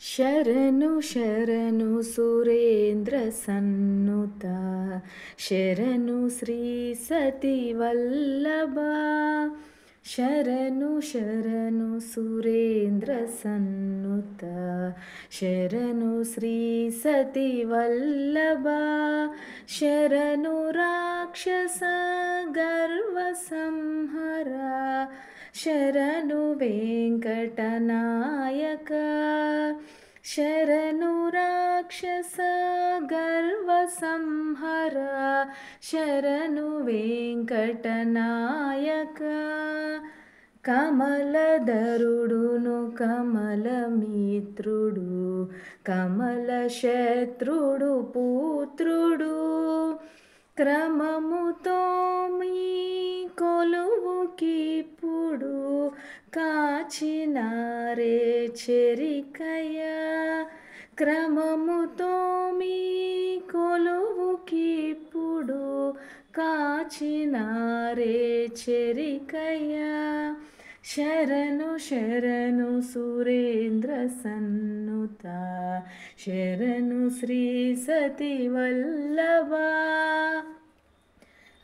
శరణు శరణు సురేంద్ర సన్నుత శరణు శ్రీ సతి వల్లభ శరణు శరణు సురేంద్ర సన్నుత శరణు శ్రీ సతి వల్లభ శరణు రాక్షస గర్వ సంహర శరణు వెంకటనాయక శరణు రాక్షస గర్వ సంహర శరణు వెంకటనాయక కమలధరుడును కమలమిత్రుడు కమల శత్రుడు పుత్రుడు క్రమముతో మీ కొలువుకిప్పుడు కాచినారే చెరికయ క్రమముతో మీ కొలువుకిప్పుడు కాచినారే చెరికయ శరణు శరణు సురేంద్ర సన్నుత శరణు శ్రీ సతి వల్లభ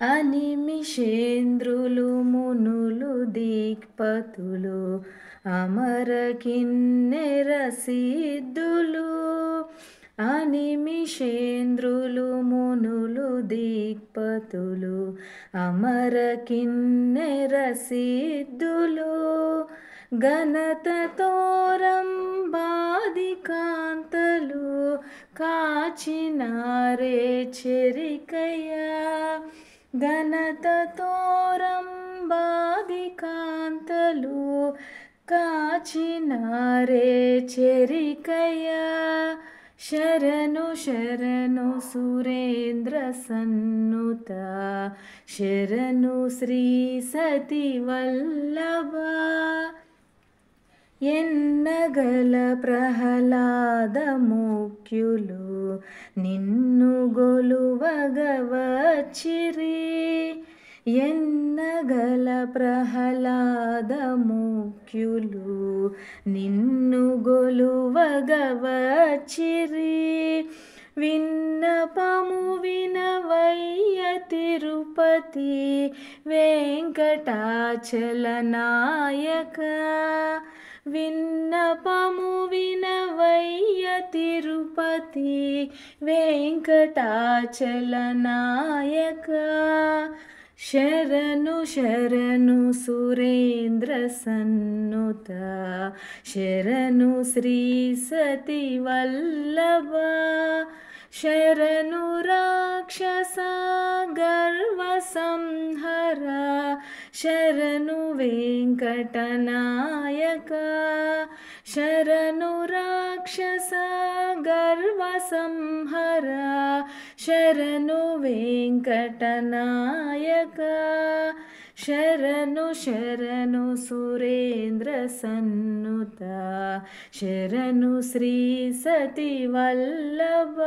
అనిమిషేంద్రులు మునులు దిక్పతులు అమర కిన్నెర సిద్ధులు అనిమిషేంద్రులు మునులు దిక్పతులు అమర కిన్నెర సిద్ధులు ఘనతతోరం బాధికాంతలు కాచినారే చెరికయ ఘనతతోరం బాధికాంతలు కాచినారే చెరికయ శరణు శరణు సురేంద్ర సన్నుత శరణు శ్రీ సతి వల్లభ ఎన్నగల ప్రహ్లాద ముఖ్యులు నిన్ను గొలువగవచ్చిరి ఎన్నగల ప్రహ్లాద ముఖ్యులు నిన్ను గొలువగవచ్చిరి విన్నపము వినవయ్య తిరుపతి వెంకటాచలనాయక విన్నపము వినవయ్య తిరుపతి వెంకటాచలనాయక శరణు శరణు సురేంద్ర సన్నుత శరణు శ్రీ సతి వల్లభ శరణు రాక్షస గర్వ సంహర శరణు వెంకటనాయక శరణు రాక్షస గర్వ సంహర శరణు వెంకటనాయక శరణు శరణు సురేంద్ర సన్నుత శరణు శ్రీ సతి వల్లభ